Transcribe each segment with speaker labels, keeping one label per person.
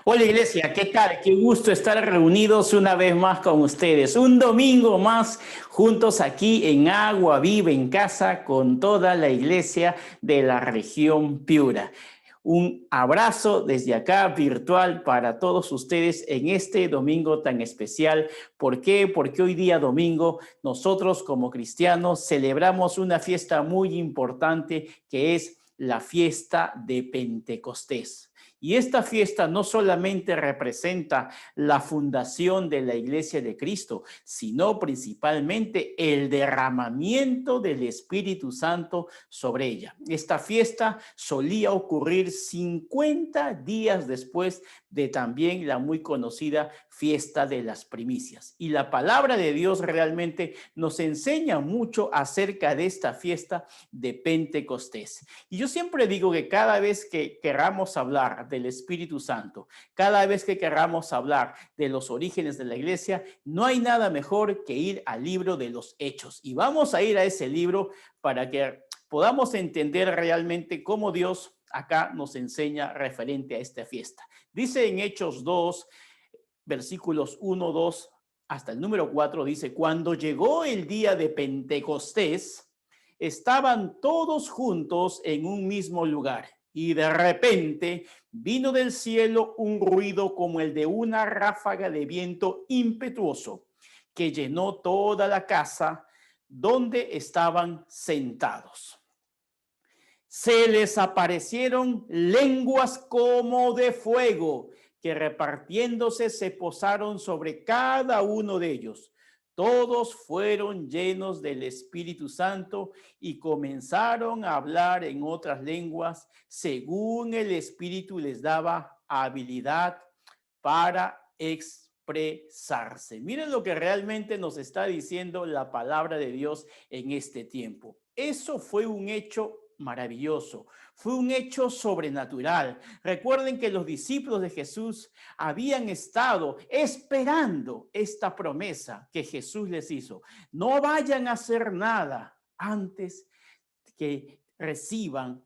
Speaker 1: Hola Iglesia, ¿qué tal? Qué gusto estar reunidos una vez más con ustedes. Un domingo más juntos aquí en Agua Viva en casa con toda la Iglesia de la región Piura. Un abrazo desde acá virtual para todos ustedes en este domingo tan especial. ¿Por qué? Porque hoy día domingo nosotros como cristianos celebramos una fiesta muy importante que es la fiesta de Pentecostés. Y esta fiesta no solamente representa la fundación de la Iglesia de Cristo, sino principalmente el derramamiento del Espíritu Santo sobre ella. Esta fiesta solía ocurrir 50 días después de también la muy conocida fiesta de las primicias. Y la palabra de Dios realmente nos enseña mucho acerca de esta fiesta de Pentecostés. Y yo siempre digo que cada vez que queramos hablar del Espíritu Santo, cada vez que queramos hablar de los orígenes de la iglesia, no hay nada mejor que ir al libro de los Hechos. Y vamos a ir a ese libro para que podamos entender realmente cómo Dios acá nos enseña referente a esta fiesta. Dice en Hechos 2, versículos 1, 2 hasta el número 4, dice, cuando llegó el día de Pentecostés, estaban todos juntos en un mismo lugar y de repente vino del cielo un ruido como el de una ráfaga de viento impetuoso que llenó toda la casa donde estaban sentados. Se les aparecieron lenguas como de fuego que repartiéndose se posaron sobre cada uno de ellos. Todos fueron llenos del Espíritu Santo y comenzaron a hablar en otras lenguas según el Espíritu les daba habilidad para expresarse. Miren lo que realmente nos está diciendo la palabra de Dios en este tiempo. Eso fue un hecho maravilloso, fue un hecho sobrenatural. Recuerden que los discípulos de Jesús habían estado esperando esta promesa que Jesús les hizo. No vayan a hacer nada antes que reciban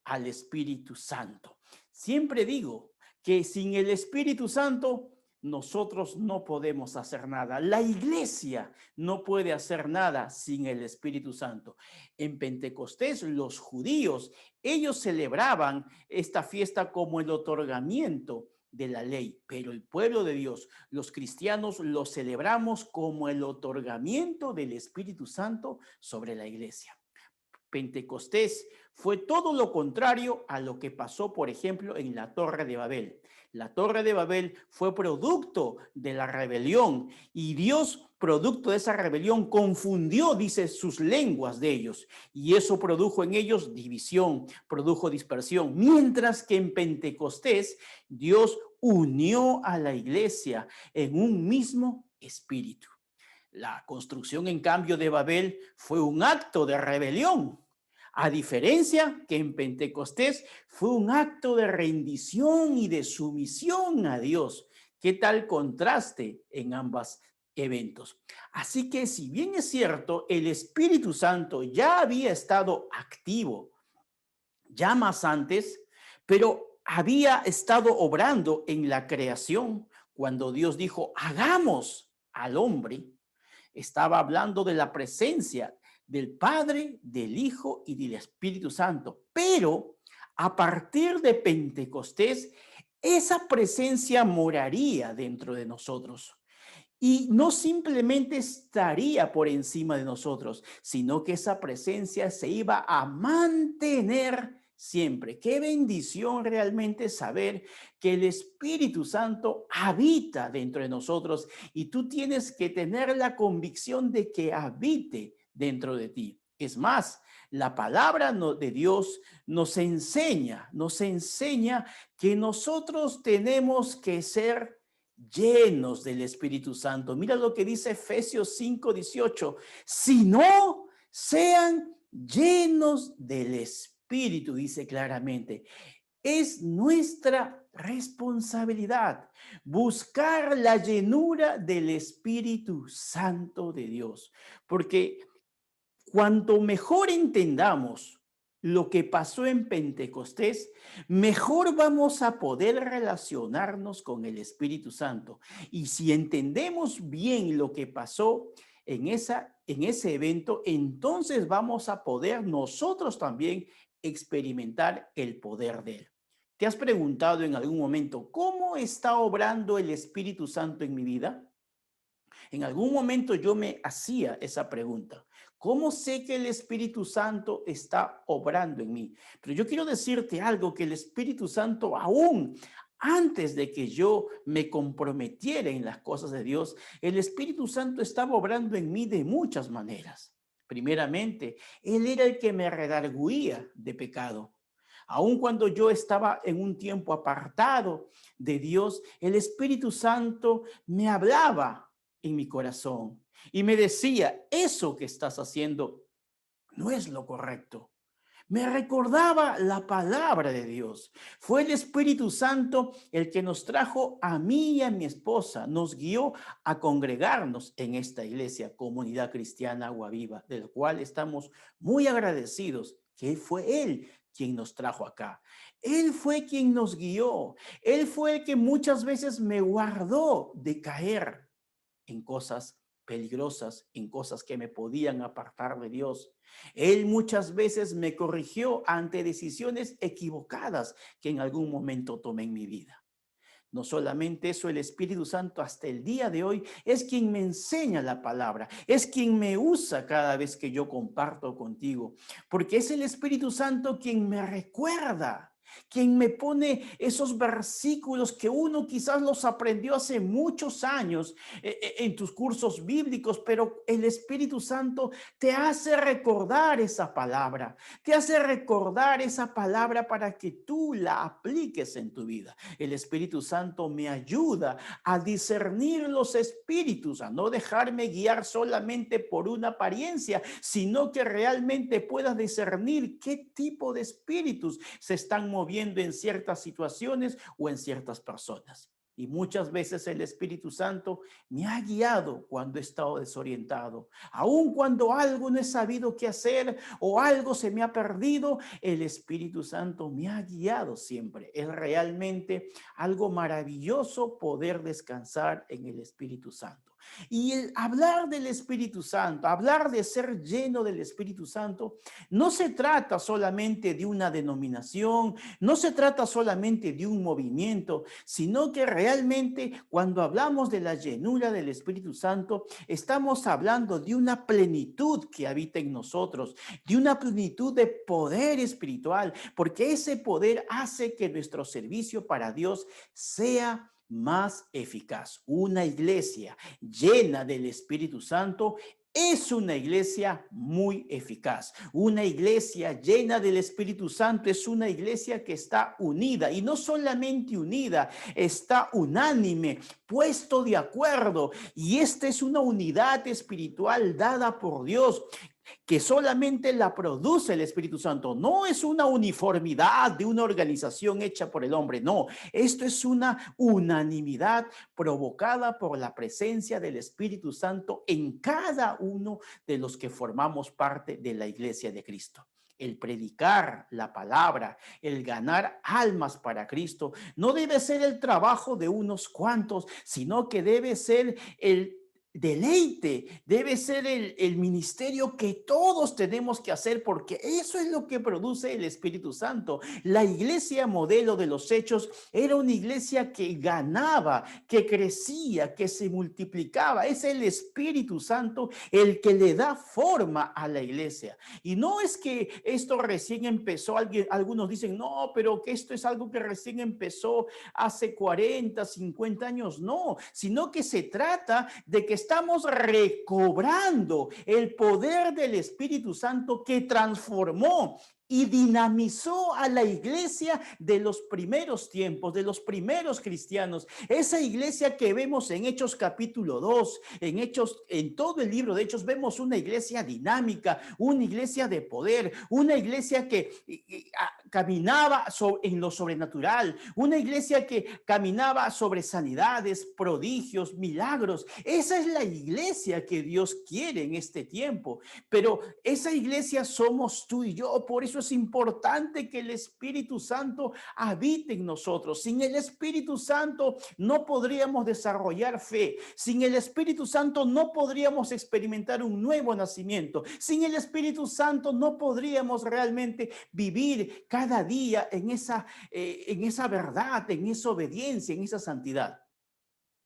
Speaker 1: al Espíritu Santo. Siempre digo que sin el Espíritu Santo nosotros no podemos hacer nada. La iglesia no puede hacer nada sin el Espíritu Santo. En Pentecostés, los judíos, ellos celebraban esta fiesta como el otorgamiento de la ley, pero el pueblo de Dios, los cristianos, lo celebramos como el otorgamiento del Espíritu Santo sobre la iglesia. Pentecostés fue todo lo contrario a lo que pasó, por ejemplo, en la Torre de Babel. La Torre de Babel fue producto de la rebelión y Dios, producto de esa rebelión, confundió, dice, sus lenguas de ellos y eso produjo en ellos división, produjo dispersión. Mientras que en Pentecostés Dios unió a la iglesia en un mismo espíritu. La construcción, en cambio, de Babel fue un acto de rebelión, a diferencia que en Pentecostés fue un acto de rendición y de sumisión a Dios. ¿Qué tal contraste en ambos eventos? Así que si bien es cierto, el Espíritu Santo ya había estado activo ya más antes, pero había estado obrando en la creación cuando Dios dijo, hagamos al hombre. Estaba hablando de la presencia del Padre, del Hijo y del Espíritu Santo. Pero a partir de Pentecostés, esa presencia moraría dentro de nosotros. Y no simplemente estaría por encima de nosotros, sino que esa presencia se iba a mantener siempre. Qué bendición realmente saber que el Espíritu Santo habita dentro de nosotros y tú tienes que tener la convicción de que habite dentro de ti. Es más, la palabra de Dios nos enseña que nosotros tenemos que ser llenos del Espíritu Santo. Mira lo que dice Efesios 5:18. Si no, sean llenos del Espíritu, dice claramente. Es nuestra responsabilidad buscar la llenura del Espíritu Santo de Dios, porque cuanto mejor entendamos lo que pasó en Pentecostés, mejor vamos a poder relacionarnos con el Espíritu Santo. Y si entendemos bien lo que pasó en ese evento, entonces vamos a poder nosotros también experimentar el poder de él. ¿Te has preguntado en algún momento cómo está obrando el Espíritu Santo en mi vida? En algún momento yo me hacía esa pregunta. ¿Cómo sé que el Espíritu Santo está obrando en mí? Pero yo quiero decirte algo, que el Espíritu Santo aún antes de que yo me comprometiera en las cosas de Dios, el Espíritu Santo estaba obrando en mí de muchas maneras. Primeramente, Él era el que me redarguía de pecado. Aun cuando yo estaba en un tiempo apartado de Dios, el Espíritu Santo me hablaba en mi corazón y me decía, eso que estás haciendo no es lo correcto. Me recordaba la palabra de Dios. Fue el Espíritu Santo el que nos trajo a mí y a mi esposa, nos guió a congregarnos en esta iglesia, Comunidad Cristiana Agua Viva, del cual estamos muy agradecidos, que fue Él quien nos trajo acá. Él fue quien nos guió. Él fue el que muchas veces me guardó de caer en cosas peligrosas, en cosas que me podían apartar de Dios. Él muchas veces me corrigió ante decisiones equivocadas que en algún momento tomé en mi vida. No solamente eso, el Espíritu Santo hasta el día de hoy es quien me enseña la palabra, es quien me usa cada vez que yo comparto contigo, porque es el Espíritu Santo quien me recuerda, quien me pone esos versículos que uno quizás los aprendió hace muchos años en tus cursos bíblicos, pero el Espíritu Santo te hace recordar esa palabra, te hace recordar esa palabra para que tú la apliques en tu vida. El Espíritu Santo me ayuda a discernir los espíritus, a no dejarme guiar solamente por una apariencia, sino que realmente pueda discernir qué tipo de espíritus se están moviendo en ciertas situaciones o en ciertas personas. Y muchas veces el Espíritu Santo me ha guiado cuando he estado desorientado. Aun cuando algo no he sabido qué hacer o algo se me ha perdido, el Espíritu Santo me ha guiado siempre. Es realmente algo maravilloso poder descansar en el Espíritu Santo. Y el hablar del Espíritu Santo, hablar de ser lleno del Espíritu Santo, no se trata solamente de una denominación, no se trata solamente de un movimiento, sino que realmente cuando hablamos de la llenura del Espíritu Santo, estamos hablando de una plenitud que habita en nosotros, de una plenitud de poder espiritual, porque ese poder hace que nuestro servicio para Dios sea más eficaz. Una iglesia llena del Espíritu Santo es una iglesia muy eficaz. Una iglesia llena del Espíritu Santo es una iglesia que está unida, y no solamente unida, está unánime, puesto de acuerdo. Y esta es una unidad espiritual dada por Dios, que solamente la produce el Espíritu Santo. No es una uniformidad de una organización hecha por el hombre, no. Esto es una unanimidad provocada por la presencia del Espíritu Santo en cada uno de los que formamos parte de la iglesia de Cristo. El predicar la palabra, el ganar almas para Cristo, no debe ser el trabajo de unos cuantos, sino que debe ser el deleite, debe ser el ministerio que todos tenemos que hacer, porque eso es lo que produce el Espíritu Santo. La iglesia modelo de los Hechos era una iglesia que ganaba, que crecía, que se multiplicaba. Es el Espíritu Santo el que le da forma a la iglesia. Y no es que esto recién empezó, algunos dicen, no, pero que esto es algo que recién empezó hace 40, 50 años, no, sino que se trata de que estamos recobrando el poder del Espíritu Santo que transformó y dinamizó a la iglesia de los primeros tiempos, de los primeros cristianos. Esa iglesia que vemos en Hechos capítulo 2, en Hechos, en todo el libro de Hechos, vemos una iglesia dinámica, una iglesia de poder, una iglesia que caminaba en lo sobrenatural, una iglesia que caminaba sobre sanidades, prodigios, milagros. Esa es la iglesia que Dios quiere en este tiempo, pero esa iglesia somos tú y yo. Por eso eso es importante que el Espíritu Santo habite en nosotros. Sin el Espíritu Santo no podríamos desarrollar fe. Sin el Espíritu Santo no podríamos experimentar un nuevo nacimiento. Sin el Espíritu Santo no podríamos realmente vivir cada día en esa verdad, en esa obediencia, en esa santidad.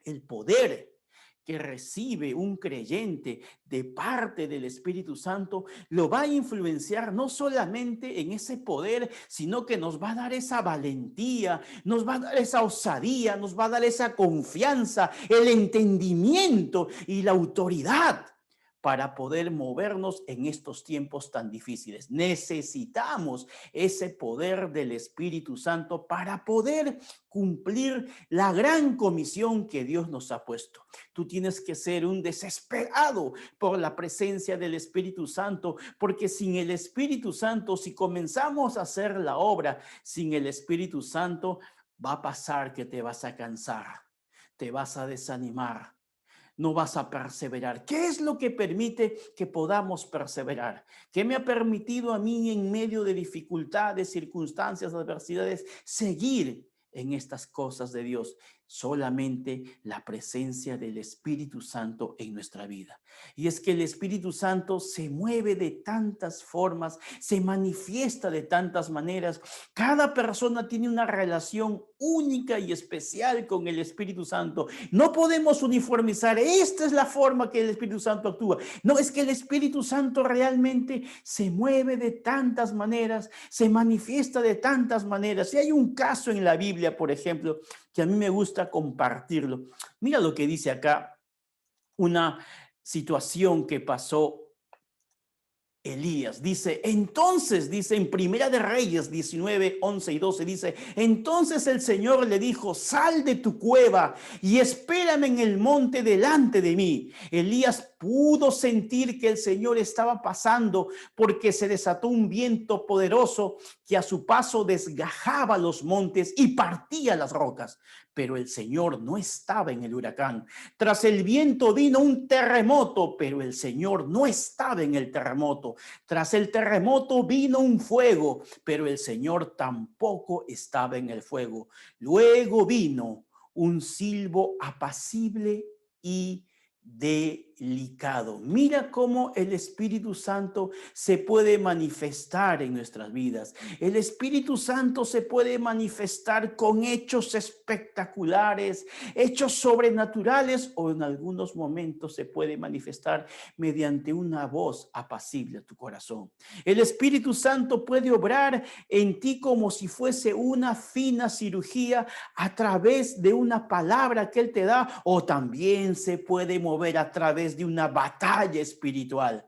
Speaker 1: El poder que recibe un creyente de parte del Espíritu Santo lo va a influenciar no solamente en ese poder, sino que nos va a dar esa valentía, nos va a dar esa osadía, nos va a dar esa confianza, el entendimiento y la autoridad para poder movernos en estos tiempos tan difíciles. Necesitamos ese poder del Espíritu Santo para poder cumplir la gran comisión que Dios nos ha puesto. Tú tienes que ser un desesperado por la presencia del Espíritu Santo, porque sin el Espíritu Santo, si comenzamos a hacer la obra sin el Espíritu Santo, va a pasar que te vas a cansar, te vas a desanimar, no vas a perseverar. ¿Qué es lo que permite que podamos perseverar? ¿Qué me ha permitido a mí en medio de dificultades, circunstancias, adversidades, seguir en estas cosas de Dios? Solamente la presencia del Espíritu Santo en nuestra vida. Y es que el Espíritu Santo se mueve de tantas formas, se manifiesta de tantas maneras. Cada persona tiene una relación única y especial con el Espíritu Santo. No podemos uniformizar, esta es la forma que el Espíritu Santo actúa. No, es que el Espíritu Santo realmente se mueve de tantas maneras, se manifiesta de tantas maneras. Y hay un caso en la Biblia, por ejemplo, que a mí me gusta compartirlo. Mira lo que dice acá, una situación que pasó Elías. Dice, entonces, dice en Primera de Reyes 19, 11 y 12, dice, entonces el Señor le dijo, sal de tu cueva y espérame en el monte delante de mí. Elías pudo sentir que el Señor estaba pasando porque se desató un viento poderoso que a su paso desgajaba los montes y partía las rocas. Pero el Señor no estaba en el huracán. Tras el viento vino un terremoto, pero el Señor no estaba en el terremoto. Tras el terremoto vino un fuego, pero el Señor tampoco estaba en el fuego. Luego vino un silbo apacible y delicado. Mira cómo el Espíritu Santo se puede manifestar en nuestras vidas. El Espíritu Santo se puede manifestar con hechos espectaculares, hechos sobrenaturales, o en algunos momentos se puede manifestar mediante una voz apacible a tu corazón. El Espíritu Santo puede obrar en ti como si fuese una fina cirugía a través de una palabra que Él te da, o también se puede mover a través de una batalla espiritual.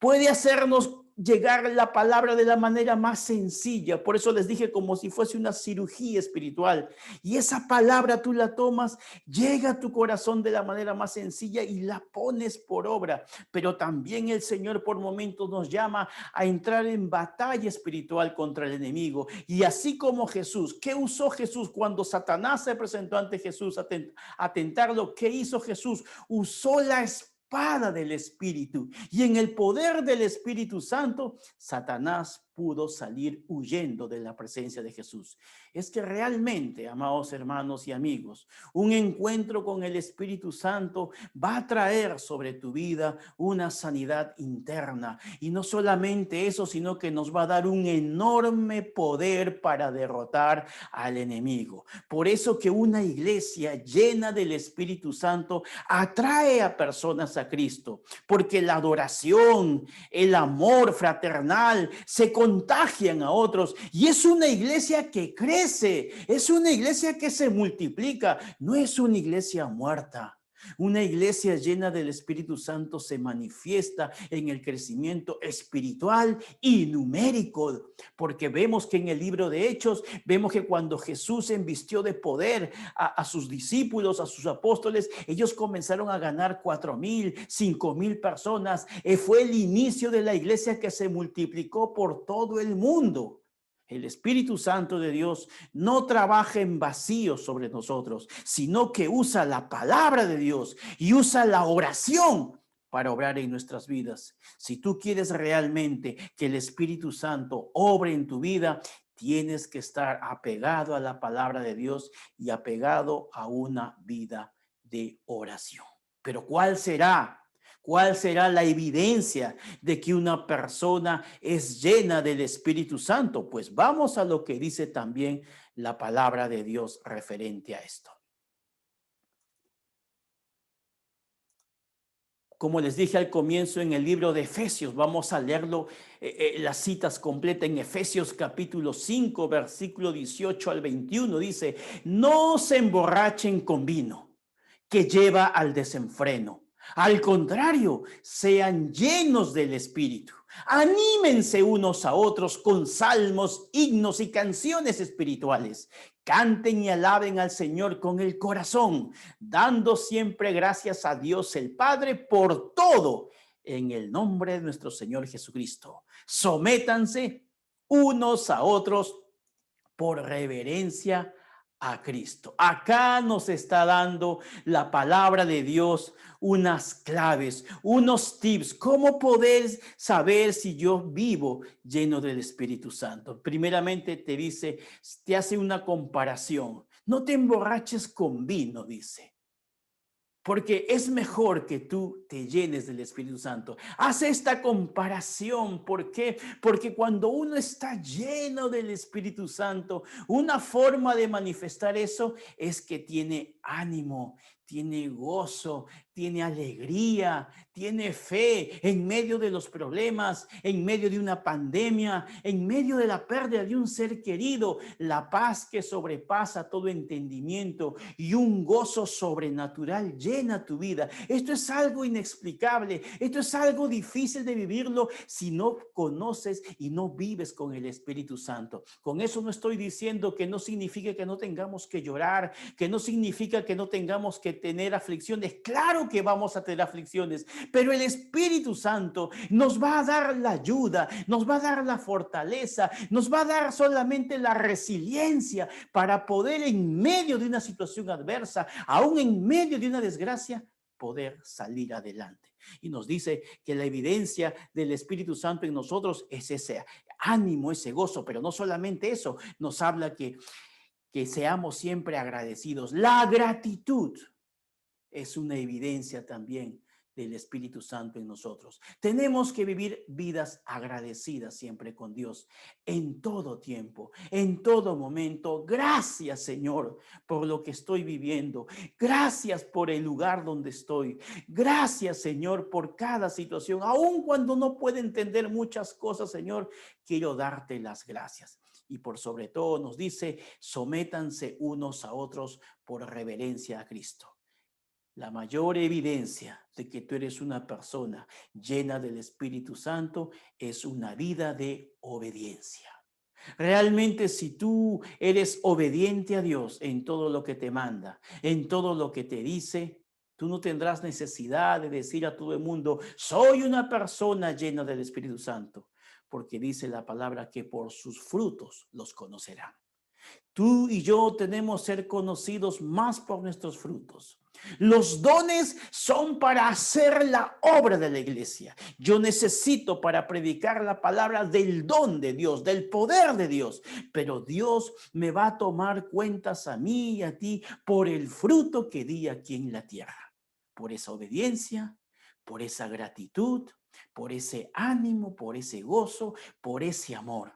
Speaker 1: Puede hacernos llegar la palabra de la manera más sencilla. Por eso les dije como si fuese una cirugía espiritual. Y esa palabra tú la tomas, llega a tu corazón de la manera más sencilla y la pones por obra. Pero también el Señor por momentos nos llama a entrar en batalla espiritual contra el enemigo. Y así como Jesús, ¿qué usó Jesús cuando Satanás se presentó ante Jesús a tentarlo? ¿Qué hizo Jesús? Usó la espada del Espíritu, y en el poder del Espíritu Santo, Satanás pudo salir huyendo de la presencia de Jesús. Es que realmente, amados hermanos y amigos, un encuentro con el Espíritu Santo va a traer sobre tu vida una sanidad interna. Y no solamente eso, sino que nos va a dar un enorme poder para derrotar al enemigo. Por eso que una iglesia llena del Espíritu Santo atrae a personas a Cristo, porque la adoración, el amor fraternal se contagian a otros, y es una iglesia que crece, es una iglesia que se multiplica, no es una iglesia muerta. Una iglesia llena del Espíritu Santo se manifiesta en el crecimiento espiritual y numérico, porque vemos que en el libro de Hechos, vemos que cuando Jesús envistió de poder a sus discípulos, a sus apóstoles, ellos comenzaron a ganar 4,000, 5,000 personas. Fue el inicio de la iglesia que se multiplicó por todo el mundo. El Espíritu Santo de Dios no trabaja en vacío sobre nosotros, sino que usa la palabra de Dios y usa la oración para obrar en nuestras vidas. Si tú quieres realmente que el Espíritu Santo obre en tu vida, tienes que estar apegado a la palabra de Dios y apegado a una vida de oración. Pero ¿cuál será? ¿Cuál será la evidencia de que una persona es llena del Espíritu Santo? Pues vamos a lo que dice también la palabra de Dios referente a esto. Como les dije al comienzo, en el libro de Efesios, vamos a leerlo, las citas completas en Efesios capítulo 5, versículo 18 al 21, dice: no se emborrachen con vino, que lleva al desenfreno. Al contrario, sean llenos del Espíritu. Anímense unos a otros con salmos, himnos y canciones espirituales. Canten y alaben al Señor con el corazón, dando siempre gracias a Dios el Padre por todo, en el nombre de nuestro Señor Jesucristo. Sométanse unos a otros por reverencia a Cristo. Acá nos está dando la palabra de Dios unas claves, unos tips, cómo poder saber si yo vivo lleno del Espíritu Santo. Primeramente te dice, te hace una comparación. No te emborraches con vino, dice. Porque es mejor que tú te llenes del Espíritu Santo. Haz esta comparación. ¿Por qué? Porque cuando uno está lleno del Espíritu Santo, una forma de manifestar eso es que tiene ánimo, tiene gozo, tiene alegría, tiene fe en medio de los problemas, en medio de una pandemia, en medio de la pérdida de un ser querido, la paz que sobrepasa todo entendimiento y un gozo sobrenatural llena tu vida. Esto es algo inexplicable, esto es algo difícil de vivirlo si no conoces y no vives con el Espíritu Santo. Con eso no estoy diciendo que no significa que no tengamos que llorar, que no significa que no tengamos que tener aflicciones. Claro que vamos a tener aflicciones, pero el Espíritu Santo nos va a dar la ayuda, nos va a dar la fortaleza, nos va a dar solamente la resiliencia para poder en medio de una situación adversa, aún en medio de una desgracia, poder salir adelante. Y nos dice que la evidencia del Espíritu Santo en nosotros es ese ánimo, ese gozo, pero no solamente eso, nos habla que seamos siempre agradecidos. La gratitud es una evidencia también del Espíritu Santo en nosotros. Tenemos que vivir vidas agradecidas siempre con Dios en todo tiempo, en todo momento. Gracias, Señor, por lo que estoy viviendo. Gracias por el lugar donde estoy. Gracias, Señor, por cada situación. Aun cuando no puedo entender muchas cosas, Señor, quiero darte las gracias. Y por sobre todo nos dice, sométanse unos a otros por reverencia a Cristo. La mayor evidencia de que tú eres una persona llena del Espíritu Santo es una vida de obediencia. Realmente, si tú eres obediente a Dios en todo lo que te manda, en todo lo que te dice, tú no tendrás necesidad de decir a todo el mundo, soy una persona llena del Espíritu Santo, porque dice la palabra que por sus frutos los conocerán. Tú y yo tenemos que ser conocidos más por nuestros frutos. Los dones son para hacer la obra de la iglesia. Yo necesito para predicar la palabra del don de Dios, del poder de Dios. Pero Dios me va a tomar cuentas a mí y a ti por el fruto que di aquí en la tierra. Por esa obediencia, por esa gratitud, por ese ánimo, por ese gozo, por ese amor.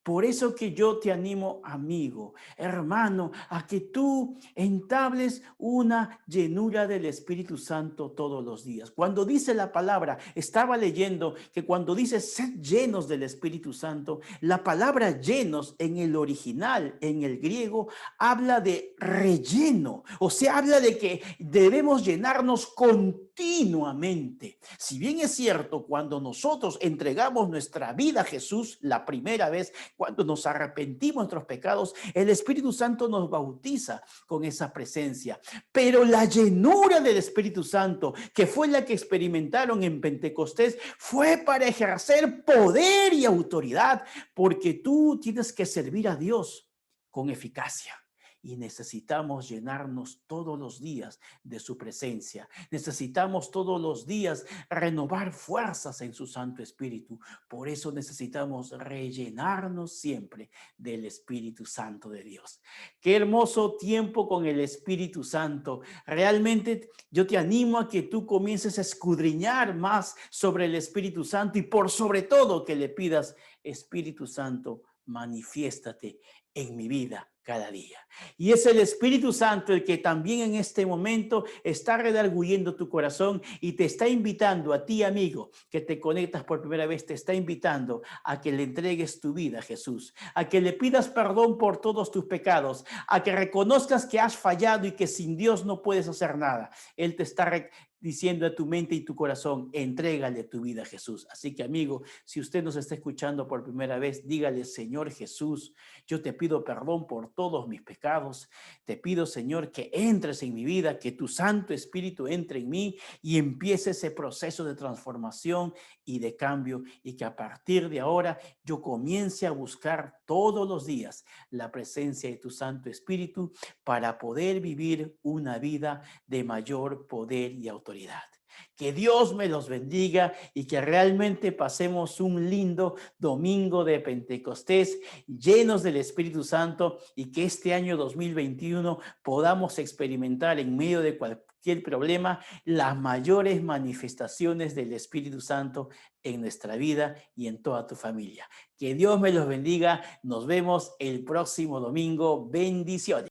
Speaker 1: Por eso que yo te animo, amigo, hermano, a que tú entables una llenura del Espíritu Santo todos los días. Cuando dice la palabra, estaba leyendo que cuando dice sed llenos del Espíritu Santo, la palabra llenos en el original, en el griego, habla de relleno. O sea, habla de que debemos llenarnos continuamente. Si bien es cierto, cuando nosotros entregamos nuestra vida a Jesús la primera vez, cuando nos arrepentimos de nuestros pecados, el Espíritu Santo nos bautiza con esa presencia. Pero la llenura del Espíritu Santo, que fue la que experimentaron en Pentecostés, fue para ejercer poder y autoridad, porque tú tienes que servir a Dios con eficacia. y necesitamos llenarnos todos los días de su presencia. Necesitamos todos los días renovar fuerzas en su Santo Espíritu. Por eso necesitamos rellenarnos siempre del Espíritu Santo de Dios. Qué hermoso tiempo con el Espíritu Santo. Realmente yo te animo a que tú comiences a escudriñar más sobre el Espíritu Santo y por sobre todo que le pidas: Espíritu Santo, manifiéstate en mi vida cada día. Y es el Espíritu Santo el que también en este momento está redarguyendo tu corazón y te está invitando a ti, amigo, que te conectas por primera vez, te está invitando a que le entregues tu vida a Jesús, a que le pidas perdón por todos tus pecados, a que reconozcas que has fallado y que sin Dios no puedes hacer nada. Él te está diciendo a tu mente y tu corazón: entrégale tu vida a Jesús. Así que, amigo, si usted nos está escuchando por primera vez, dígale: Señor Jesús, yo te pido perdón por todos mis pecados. Te pido, Señor, que entres en mi vida, que tu Santo Espíritu entre en mí y empiece ese proceso de transformación y de cambio, y que a partir de ahora yo comience a buscar todos los días la presencia de tu Santo Espíritu para poder vivir una vida de mayor poder y autoridad. Que Dios me los bendiga y que realmente pasemos un lindo domingo de Pentecostés llenos del Espíritu Santo, y que este año 2021 podamos experimentar en medio de cualquier problema las mayores manifestaciones del Espíritu Santo en nuestra vida y en toda tu familia. Que Dios me los bendiga. Nos vemos el próximo domingo. Bendiciones.